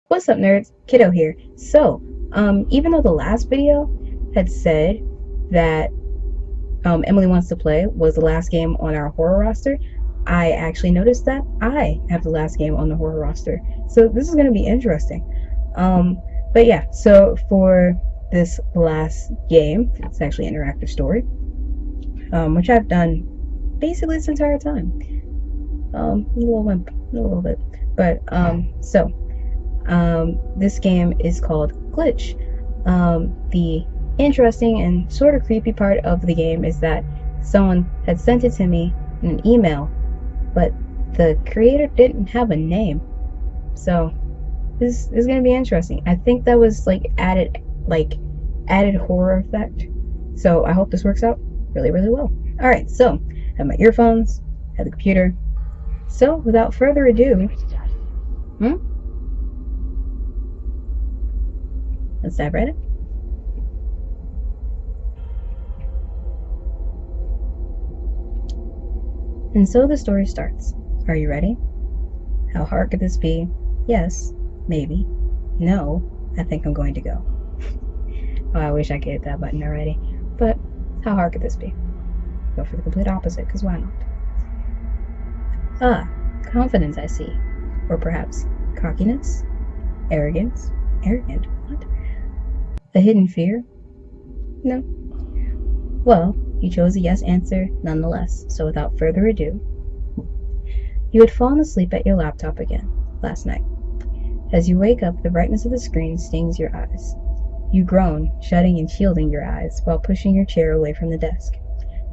What's up, nerds? Kiddo here. So, even though the last video had said that Emily Wants to Play was the last game on our horror roster, I actually noticed that I have the last game on the horror roster. So this is going to be interesting. But yeah, so for this last game, it's actually an interactive story, which I've done basically this entire time. A little wimp, a little bit. But, this game is called Glitch. The interesting and sort of creepy part of the game is that someone had sent it to me in an email, but the creator didn't have a name. So this is going to be interesting. I think that was added horror effect. So I hope this works out really, really well. All right, so I have my earphones, I have the computer. So without further ado, let's dive right in. And so the story starts. Are you ready? How hard could this be? Yes, maybe. No, I think I'm going to go. Oh, I wish I could hit that button already. But how hard could this be? Go for the complete opposite, because why not? Ah, confidence, I see. Or perhaps cockiness? Arrogance? Arrogant? What? A hidden fear? No. Well, you chose a yes answer nonetheless, so without further ado, you had fallen asleep at your laptop again last night. As you wake up, the brightness of the screen stings your eyes. You groan, shutting and shielding your eyes while pushing your chair away from the desk.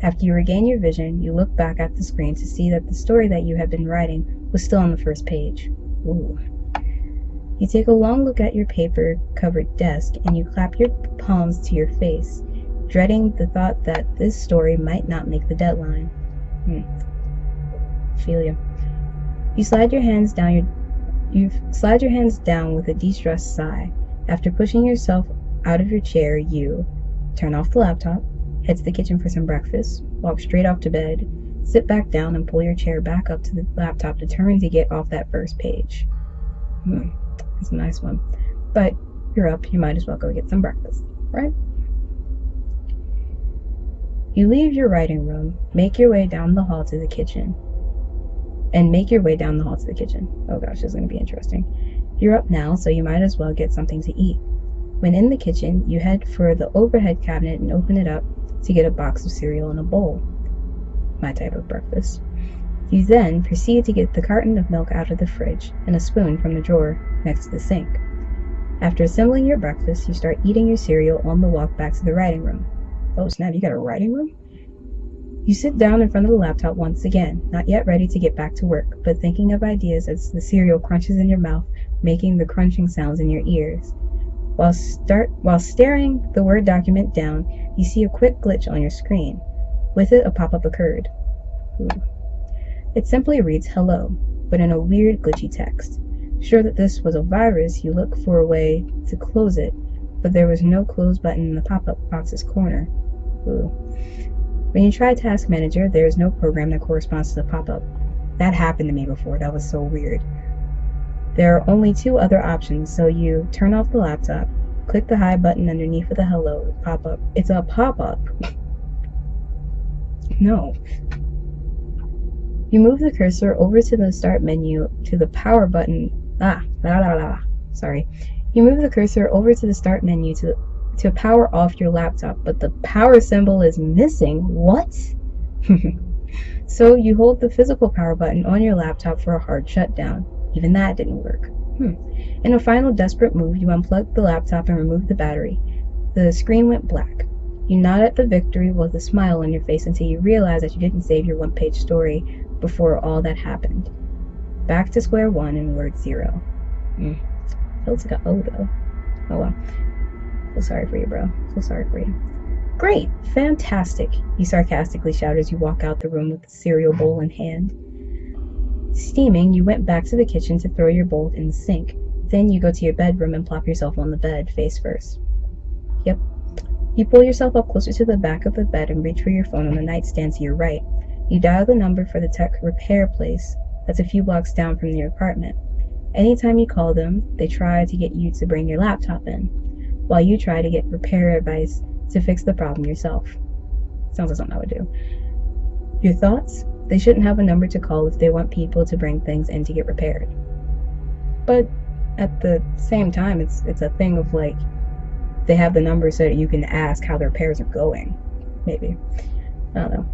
After you regain your vision, you look back at the screen to see that the story that you had been writing was still on the first page. Ooh. You take a long look at your paper-covered desk and you clap your palms to your face, dreading the thought that this story might not make the deadline. Feel you. You slide your hands down with a distressed sigh. After pushing yourself out of your chair, you turn off the laptop, head to the kitchen for some breakfast, walk straight off to bed, sit back down and pull your chair back up to the laptop, determined to get off that first page. That's a nice one. But you're up, you might as well go get some breakfast, right? You leave your writing room, make your way down the hall to the kitchen. Oh gosh, this is going to be interesting. You're up now, so you might as well get something to eat. When in the kitchen, you head for the overhead cabinet and open it up to get a box of cereal and a bowl. My type of breakfast. You then proceed to get the carton of milk out of the fridge and a spoon from the drawer next to the sink. After assembling your breakfast, you start eating your cereal on the walk back to the writing room. Oh snap, you got a writing room? You sit down in front of the laptop once again, not yet ready to get back to work, but thinking of ideas as the cereal crunches in your mouth, making the crunching sounds in your ears. While staring the Word document down, you see a quick glitch on your screen. With it, a pop-up occurred. Ooh. It simply reads hello, but in a weird, glitchy text. Sure that this was a virus, you look for a way to close it, but there was no close button in the pop-up box's corner. Ooh. When you try Task Manager, there is no program that corresponds to the pop-up. That happened to me before, that was so weird. There are only two other options, so you turn off the laptop, click the hide button underneath of the hello pop-up. It's a pop-up. No. You move the cursor over to the start menu to the power button. You move the cursor over to the start menu to power off your laptop, but the power symbol is missing. What? So you hold the physical power button on your laptop for a hard shutdown. Even that didn't work. In a final desperate move, you unplug the laptop and remove the battery. The screen went black. You nod at the victory with a smile on your face until you realize that you didn't save your one-page story before all that happened. Back to square one in word 0. Feels like an O though. Oh well. So sorry for you, bro. So sorry for you. Great! Fantastic! You sarcastically shout as you walk out the room with the cereal bowl in hand. Steaming, you went back to the kitchen to throw your bowl in the sink. Then you go to your bedroom and plop yourself on the bed, face first. Yep. You pull yourself up closer to the back of the bed and reach for your phone on the nightstand to your right. You dial the number for the tech repair place that's a few blocks down from your apartment. Anytime you call them, they try to get you to bring your laptop in, while you try to get repair advice to fix the problem yourself. Sounds like something I would do. Your thoughts? They shouldn't have a number to call if they want people to bring things in to get repaired. But at the same time, it's a thing of like, they have the number so that you can ask how the repairs are going. Maybe. I don't know.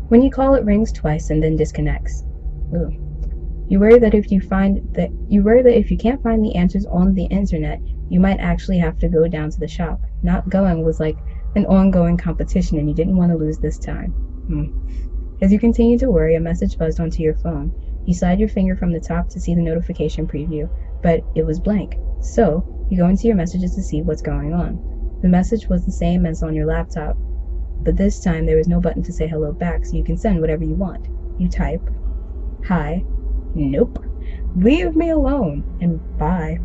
When you call, it rings twice and then disconnects. Ooh. You worry that if you can't find the answers on the internet, you might actually have to go down to the shop. Not going was like an ongoing competition and you didn't want to lose this time. As you continue to worry, a message buzzed onto your phone. You slide your finger from the top to see the notification preview, but it was blank. So, you go into your messages to see what's going on. The message was the same as on your laptop, but this time there was no button to say hello back, so you can send whatever you want. You type, "Hi," "Nope," "Leave me alone," and "Bye."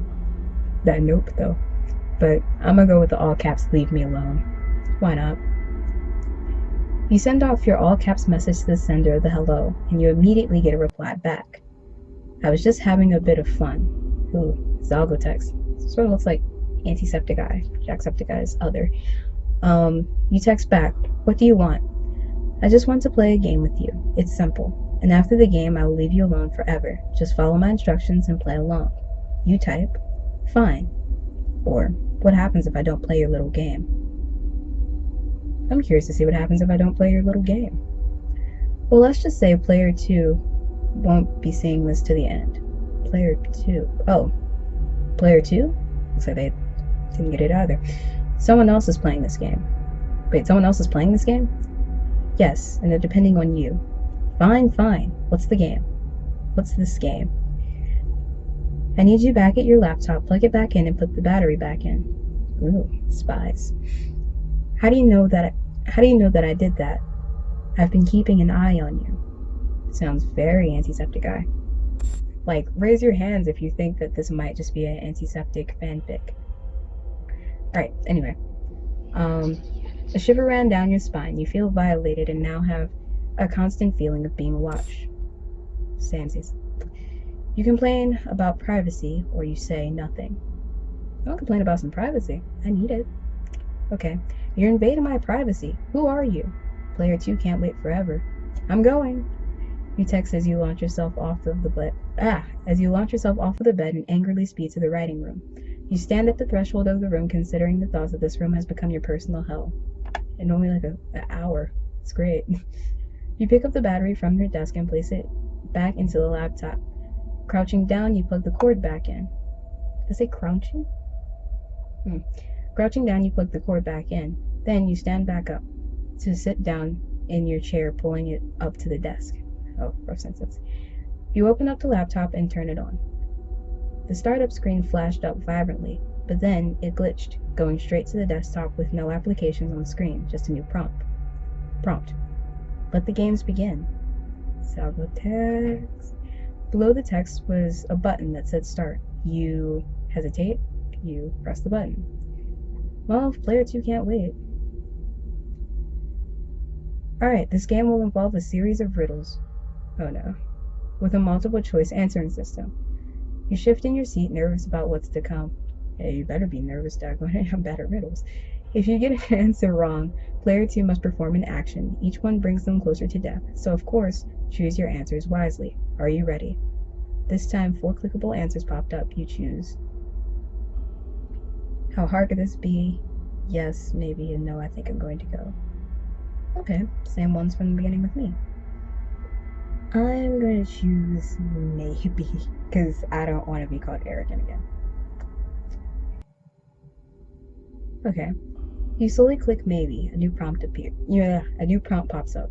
That nope though. But I'm gonna go with the all caps "Leave me alone." Why not? You send off your all caps message to the sender of the hello, and you immediately get a reply back. "I was just having a bit of fun." Ooh, Zalgo text. Sort of looks like Antisepticeye, Jacksepticeye's other. You text back, "What do you want?" "I just want to play a game with you. It's simple. And after the game, I will leave you alone forever. Just follow my instructions and play along." You type, "Fine." Or, "What happens if I don't play your little game?" I'm curious to see what happens if I don't play your little game. Well, let's just say player 2 won't be seeing this to the end. Player 2. Oh. Player 2? Looks like they didn't get it either. Someone else is playing this game. Wait, someone else is playing this game? Yes, and they're depending on you. Fine, fine. What's the game? What's this game? I need you back at your laptop. Plug it back in and put the battery back in. Ooh, spies. How do you know that I did that? I've been keeping an eye on you. Sounds very Antisepticeye. Like, raise your hands if you think that this might just be an antiseptic fanfic. Alright, anyway. A shiver ran down your spine. You feel violated and now have a constant feeling of being watched. Samsies. You complain about privacy, or you say nothing. Don't complain about some privacy. I need it. Okay. You're invading my privacy. Who are you? Player 2 can't wait forever. I'm going. You text as you launch yourself off of the bed. As you launch yourself off of the bed and angrily speed to the writing room. You stand at the threshold of the room, considering the thoughts that this room has become your personal hell. In only like an hour. It's great. You pick up the battery from your desk and place it back into the laptop. Crouching down, you plug the cord back in. Does it say crouching? Crouching down, you plug the cord back in. Then you stand back up to sit down in your chair, pulling it up to the desk. Oh, rough sentence. You open up the laptop and turn it on. The startup screen flashed up vibrantly, but then it glitched, going straight to the desktop with no applications on the screen, just a new prompt. Let the games begin. Salvo text. Below the text was a button that said start. You hesitate. You press the button. Well, player 2 can't wait. Alright, this game will involve a series of riddles. Oh no. With a multiple choice answering system. You shift in your seat, nervous about what's to come. Hey, you better be nervous, daggone it, I'm bad at riddles. If you get an answer wrong, player 2 must perform an action. Each one brings them closer to death. So of course, choose your answers wisely. Are you ready? This time, 4 clickable answers popped up. You choose. How hard could this be? Yes, maybe, and no, I think I'm going to go. Okay, same ones from the beginning with me. I'm going to choose maybe, because I don't want to be called arrogant again. Okay. You slowly click maybe. A new prompt a new prompt pops up.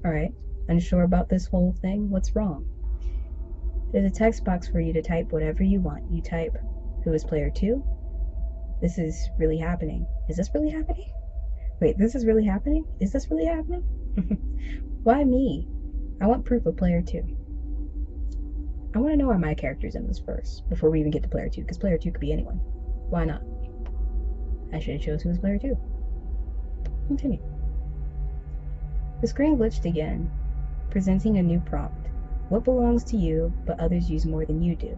Alright. Unsure about this whole thing? What's wrong? There's a text box for you to type whatever you want. You type, who is player 2? This is really happening. Is this really happening? Wait, this is really happening? Is this really happening? Why me? I want proof of player 2. I want to know why my character's in this first, before we even get to player 2, because player 2 could be anyone. Why not? I should have chose who was player 2. Continue. The screen glitched again, presenting a new prompt. What belongs to you but others use more than you do?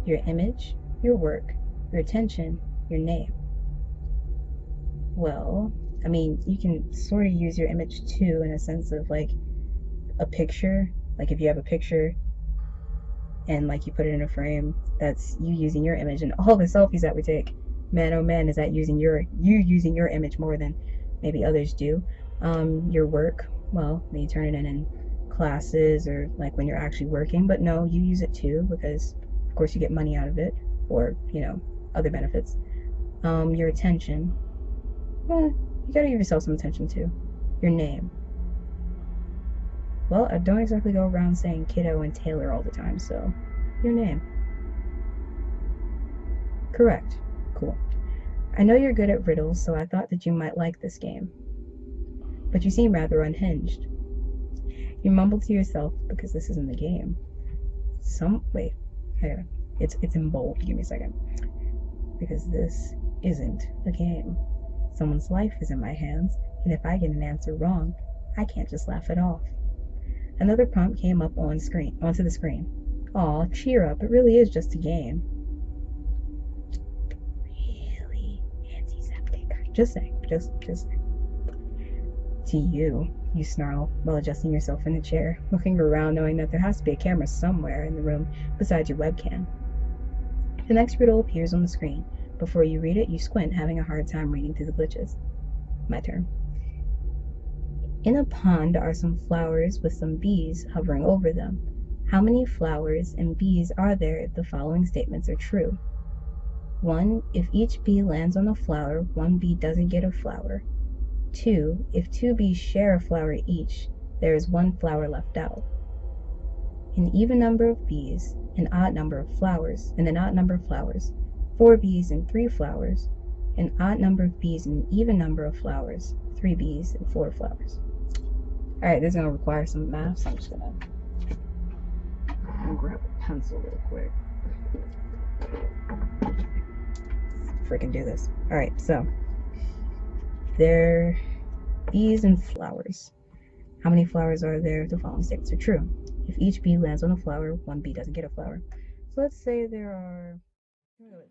Your image, your work, your attention, your name. Well, I mean, you can sort of use your image too in a sense of like a picture. Like if you have a picture and like you put it in a frame, that's you using your image. And all the selfies that we take, man oh man, is that using you using your image more than maybe others do. Your work, well, when you turn it in classes or like when you're actually working, but no, you use it too because of course you get money out of it, or other benefits. Your attention, you gotta give yourself some attention too. Your name, well, I don't exactly go around saying Kiddo and Taylor all the time, so your name. Correct. Cool. I know you're good at riddles, so I thought that you might like this game. But you seem rather unhinged. You mumble to yourself because this isn't a game. Wait, hang on. It's in bold. Give me a second. Because this isn't a game. Someone's life is in my hands, and if I get an answer wrong, I can't just laugh it off. Another prompt came up onto the screen. Aw, cheer up, it really is just a game. Really antiseptic. Just saying, just saying. To you snarl while adjusting yourself in the chair, looking around knowing that there has to be a camera somewhere in the room besides your webcam. The next riddle appears on the screen. Before you read it, you squint, having a hard time reading through the glitches. My turn. In a pond are some flowers with some bees hovering over them. How many flowers and bees are there if the following statements are true? 1. If each bee lands on a flower, one bee doesn't get a flower. 2. If two bees share a flower each, there is one flower left out. An even number of bees, an odd number of flowers, and an odd number of flowers. 4 bees and 3 flowers, an odd number of bees and an even number of flowers. 3 bees and 4 flowers. Alright, this is going to require some math, so I'm just going to grab a pencil real quick. Freaking do this. Alright, so there are bees and flowers. How many flowers are there if the following statements are true? If each bee lands on a flower, one bee doesn't get a flower. So let's say there are 3 bees.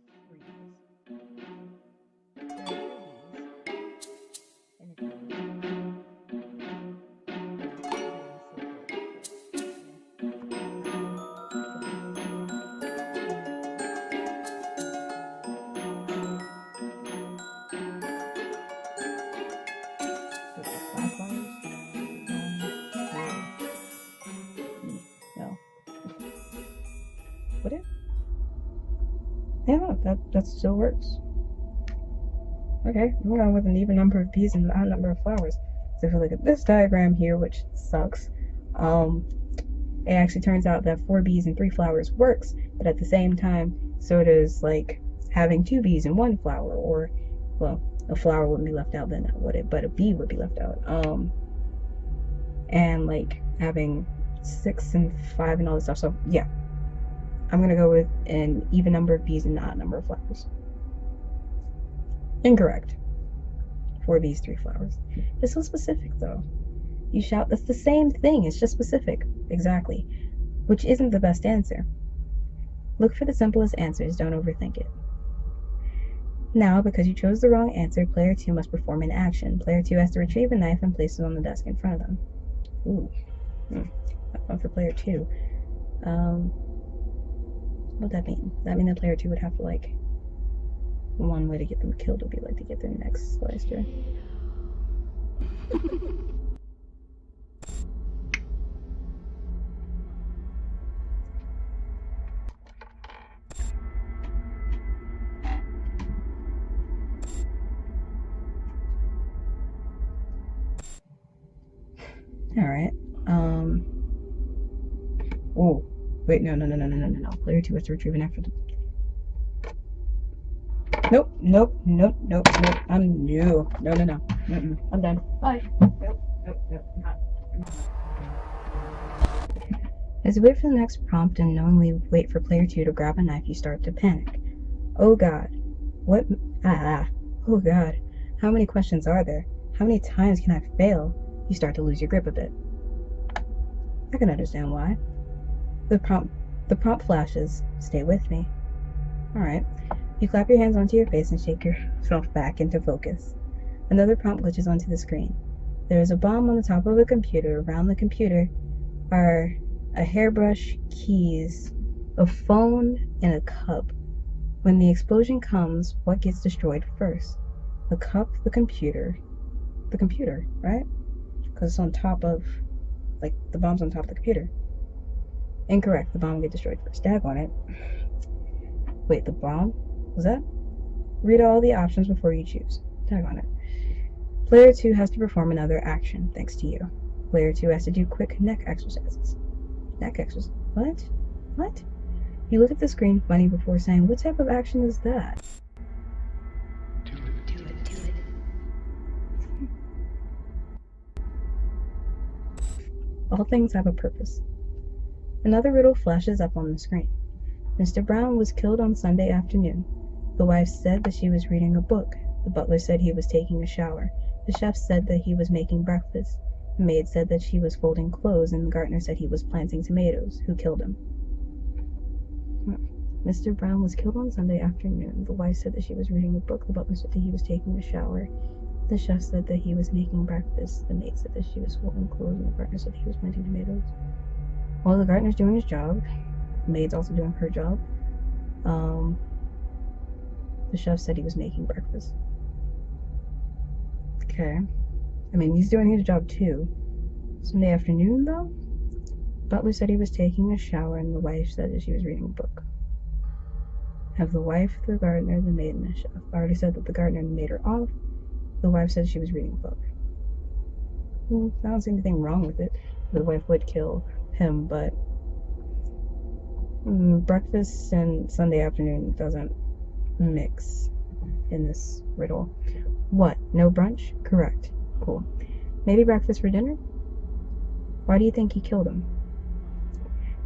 Would it? Yeah, that still works. Okay, we're going with an even number of bees and an odd number of flowers. So if you look at this diagram here, which sucks, it actually turns out that 4 bees and 3 flowers works, but at the same time, so does like having 2 bees and 1 flower, or, well, a flower wouldn't be left out then, would it? But a bee would be left out. And like having 6 and 5 and all this stuff. So yeah, I'm gonna go with an even number of bees and an odd number of flowers. Incorrect. 4 bees, 3 flowers. It's so specific though. You shout, that's the same thing, it's just specific. Exactly. Which isn't the best answer. Look for the simplest answers, don't overthink it. Now, because you chose the wrong answer, player 2 must perform an action. Player 2 has to retrieve a knife and place it on the desk in front of them. Ooh. Not fun for player 2. What would that mean? Does that mean that player 2 would have to, like, one way to get them killed would be, like, to get their necks sliced, right? Alright, oh, wait, no. Player 2 has to retrieve an after the... Nope. I'm new. No. I'm done. Bye. Nope. Not. As you wait for the next prompt and knowingly wait for player 2 to grab a knife, you start to panic. Oh god. What? Oh god. How many questions are there? How many times can I fail? You start to lose your grip a bit. I can understand why. The prompt flashes. Stay with me. Alright. You clap your hands onto your face and shake yourself back into focus. Another prompt glitches onto the screen. There is a bomb on the top of a computer. Around the computer are a hairbrush, keys, a phone, and a cup. When the explosion comes, what gets destroyed first? The cup, the computer, right? Because it's on top of, like, the bomb's on top of the computer. Incorrect. The bomb will get destroyed first. Daggone it. Wait, the bomb? Was that? Read all the options before you choose. Daggone it. Player 2 has to perform another action, thanks to you. Player 2 has to do quick neck exercises. Neck exercises? What? What? You look at the screen funny before saying, what type of action is that? Do it. All things have a purpose. Another riddle flashes up on the screen. Mr. Brown was killed on Sunday afternoon. The wife said that she was reading a book. The butler said he was taking a shower. The chef said that he was making breakfast. The maid said that she was folding clothes, and the gardener said he was planting tomatoes. Who killed him? Mr. Brown was killed on Sunday afternoon. The wife said that she was reading a book. The butler said that he was taking a shower. The chef said that he was making breakfast. The maid said that she was folding clothes, and the gardener said that he was planting tomatoes. Well, the gardener's doing his job. The maid's also doing her job. The chef said he was making breakfast. Okay. I mean, he's doing his job too. Sunday afternoon, though? Butler said he was taking a shower, and the wife said that she was reading a book. Have the wife, the gardener, the maid, and the chef. I already said that the gardener and the maid are off. The wife said she was reading a book. I don't see anything wrong with it. The wife would kill him, but breakfast and Sunday afternoon doesn't mix in this riddle. What? No brunch? Correct. Cool. Maybe breakfast for dinner? Why do you think he killed him?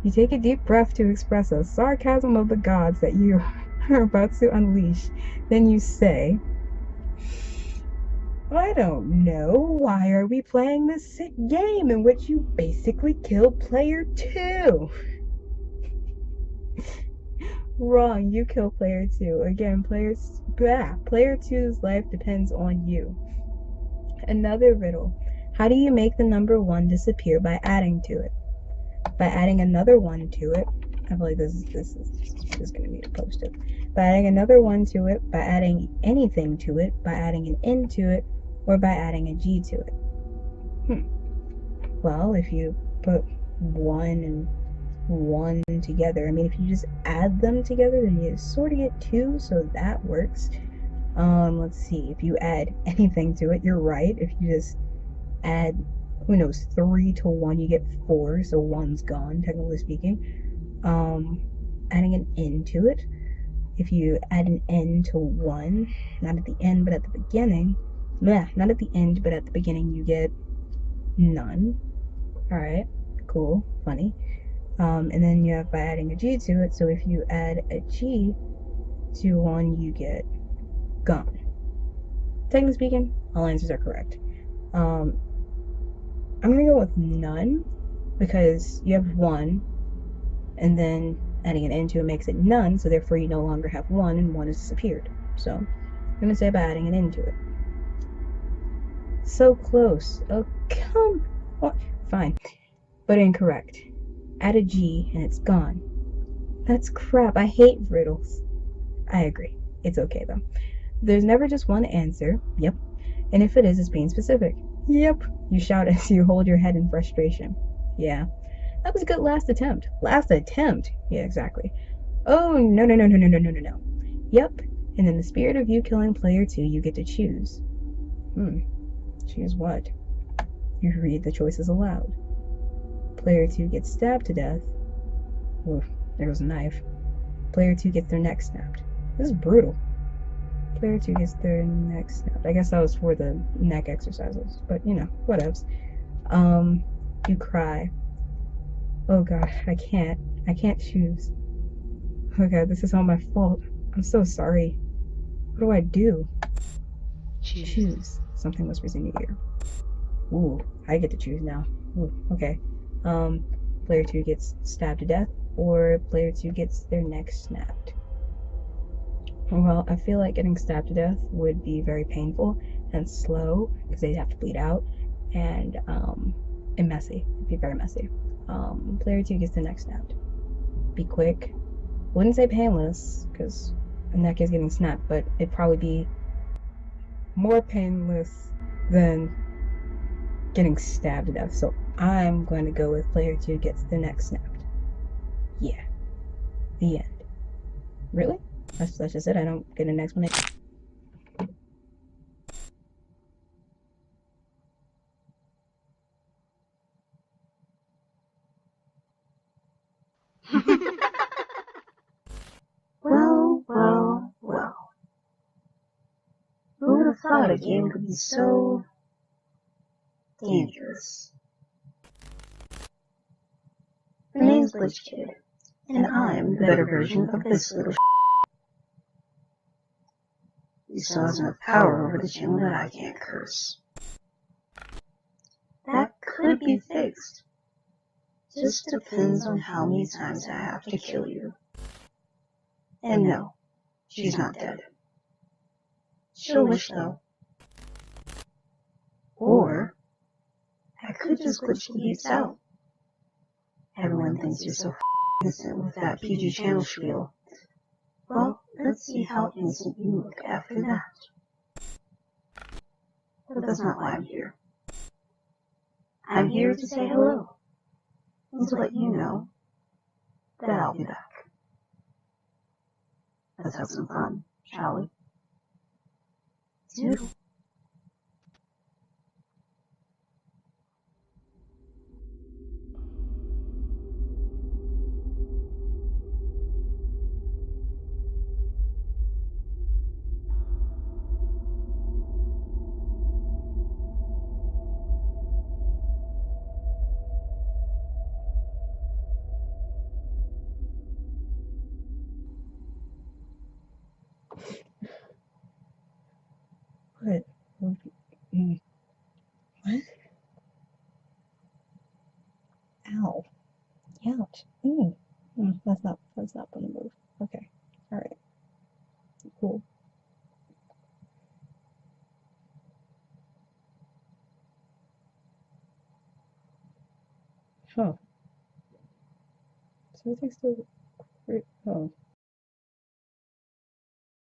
You take a deep breath to express a sarcasm of the gods that you are about to unleash. Then you say, I don't know. Why are we playing this sick game in which you basically killed player 2? Wrong, you kill player 2. Again, player 2's life depends on you. Another riddle. How do you make the number 1 disappear by adding to it? By adding another 1 to it. I feel like this is going to need a post-it. By adding another 1 to it, by adding anything to it, by adding an N to it, or by adding a G to it. Well, if you put 1 and 1 together, I mean, if you just add them together, then you sort of get 2, so that works. Let's see, if you add anything to it, you're right. If you just add, who knows, 3 to 1, you get 4, so 1's gone, technically speaking. Adding an N to it, if you add an N to 1, not at the end, but at the beginning, not at the end, but at the beginning, you get none. Alright, cool, funny. And then you have by adding a G to it, so if you add a G to 1, you get gone. Technically speaking, all answers are correct. I'm gonna go with none, because you have 1, and then adding an N to it makes it none, so therefore you no longer have 1, and 1 has disappeared. So, I'm gonna say by adding an N to it. So close. Oh, come on. Fine. But incorrect. Add a G, and it's gone. That's crap. I hate riddles. I agree. It's okay, though. There's never just one answer. Yep. And if it is, it's being specific. Yep. You shout as you hold your head in frustration. Yeah. That was a good last attempt. Last attempt? Yeah, exactly. Oh, no. Yep. And in the spirit of you killing player 2, you get to choose. Choose what? You read the choices aloud. Player 2 gets stabbed to death. Oof, there goes a knife. Player 2 gets their neck snapped. This is brutal. Player 2 gets their neck snapped. I guess that was for the neck exercises, but you know, whatevs. You cry. Oh god, I can't choose. Oh god, this is all my fault. I'm so sorry. What do I do? Choose. Something whispers in your ear. Ooh, I get to choose now. Ooh, okay. Player 2 gets stabbed to death, or player 2 gets their neck snapped. Well, I feel like getting stabbed to death would be very painful and slow because they'd have to bleed out, and messy. It'd be very messy. Player 2 gets their neck snapped. Be quick. Wouldn't say painless because a neck is getting snapped, but it'd probably be more painless than getting stabbed to death. So I'm going to go with player 2 gets their neck snapped. Yeah. The end. Really? That's just it. I don't get an explanation. Well. Who would have thought a game could be so dangerous? My name's Glitch Kid, and I'm the better version of this little He still has enough power over the channel that I can't curse. That could be fixed. Just depends on how many times I have to kill you. And no, she's not dead. She'll wish though. Or I could just glitch the beats out. Everyone thinks you're so innocent with that PG channel spiel. Well, let's see how innocent you look after that. But that's not why I'm here. I'm here to say hello, and to let you know that I'll be back. Let's have some fun, shall we? Doodle. What? What? Ow. Ouch. That's not gonna move. Okay. Alright. Cool. Huh. So everything's still... Oh.